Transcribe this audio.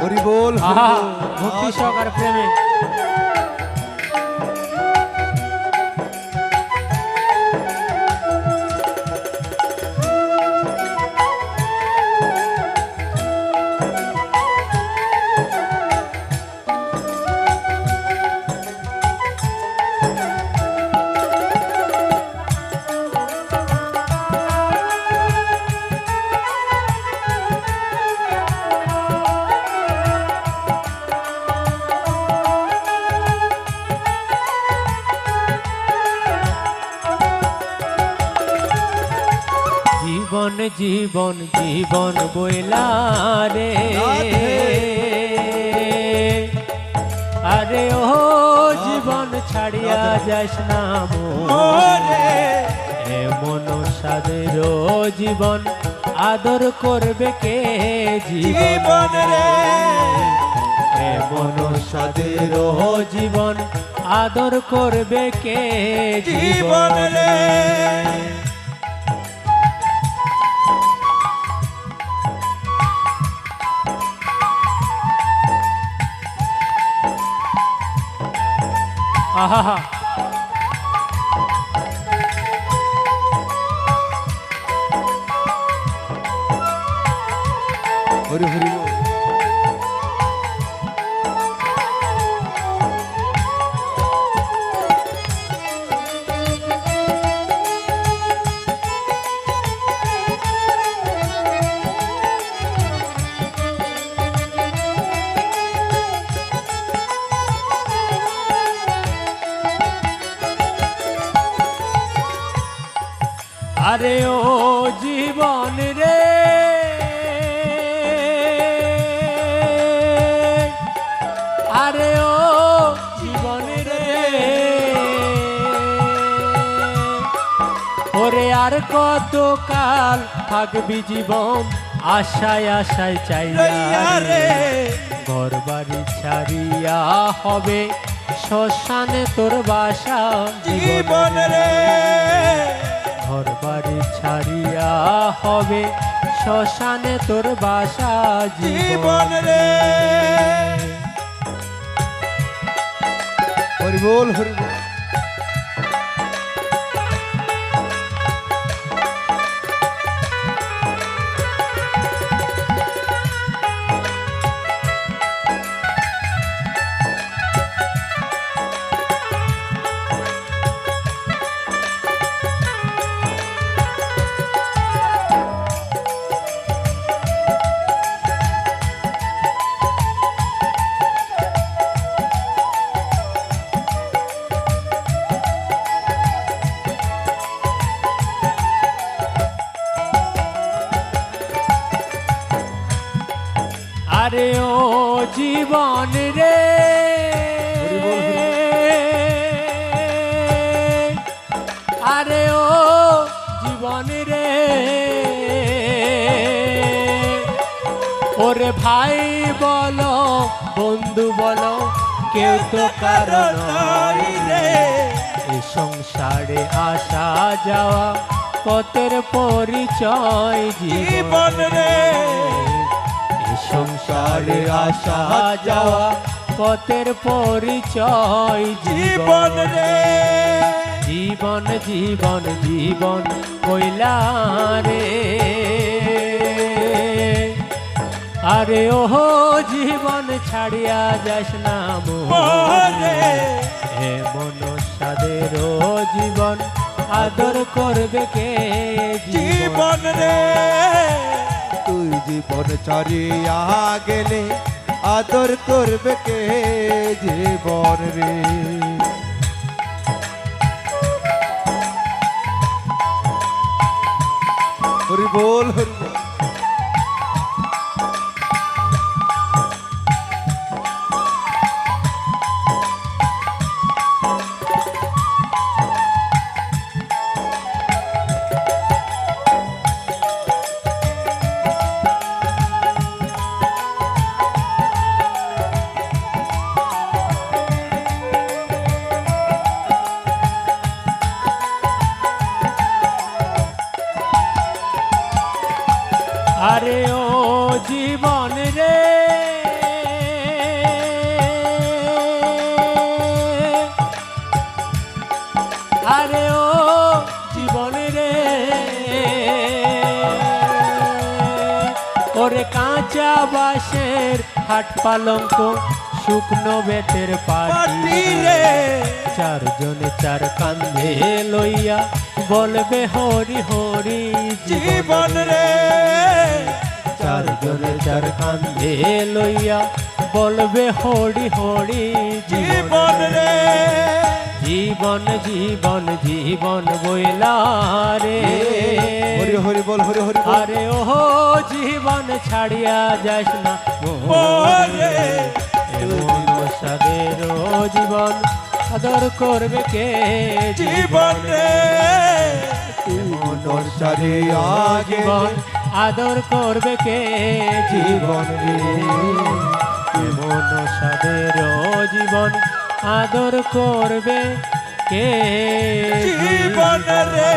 হরি বল আহা ভক্তি সহকার প্রেমে জীবন জীবন জীবন বইলা রে আরে ও জীবন ছাড়িয়া যাস না মোরে এমন সাদের জীবন আদর করবে কে জীবন রে এমন সাদের জীবন আদর করবে কে জীবন রে আহা হরি হরি বল আরে ও জীবন রে আরে ও জীবন রে ওরে আর কত কাল থাকবি জীবন আশায় আশায় চাইয়া রে ঘর বাড়ি ছাড়িয়া হবে শ্মশানে তোর বাসা জীবন রে ঘর বাড়ি ছাড়িয়া হবে শ্মশানে তোর বাসা জীবন রে হরি বল হরি বল আরে ও জীবন রে আরে ও জীবন রে ওরে ভাই বলো বন্ধু বলো কেউ তো কারণ রে এই সংসারে আসা যাওয়া পথের পরিচয় জীবন রে সংসারে আসা যাওয়া পথের পরিচয় জীবন রে জীবন জীবন জীবন কইলা রে আরে ওহো জীবন ছাড়িয়া যাস না মোরে এমন সাদের জীবন আদর করবে কে জীবন রে তুই জীবন ছাড়িয়া গেলে আদর করবে কে জীবন রে হরি বল হরি বল আরে ও জীবন রে ওরে কাঁচা বাঁশের হাট পালঙ্ক শুকনো বেতের পাটি পাটি রে চারজনে চার কান্ধে লইয়া বলবে হরি হরি জীবন রে চারজনে চার কান্ধে লইয়া বলবে হরি হরি জীবন রে জীবন জীবন জীবন বইলা রে হরি হরি বল হরি হরি বল আরে ওহো জীবন ছাড়িয়া যাস না ওরে এমন সাদের জীবন আদর করবে কে জীবন রে মন চারিয়া জীবন গেলে আদর করবে কে জীবন রে এমন সাদের জীবন আদর করবে কে জীবন রে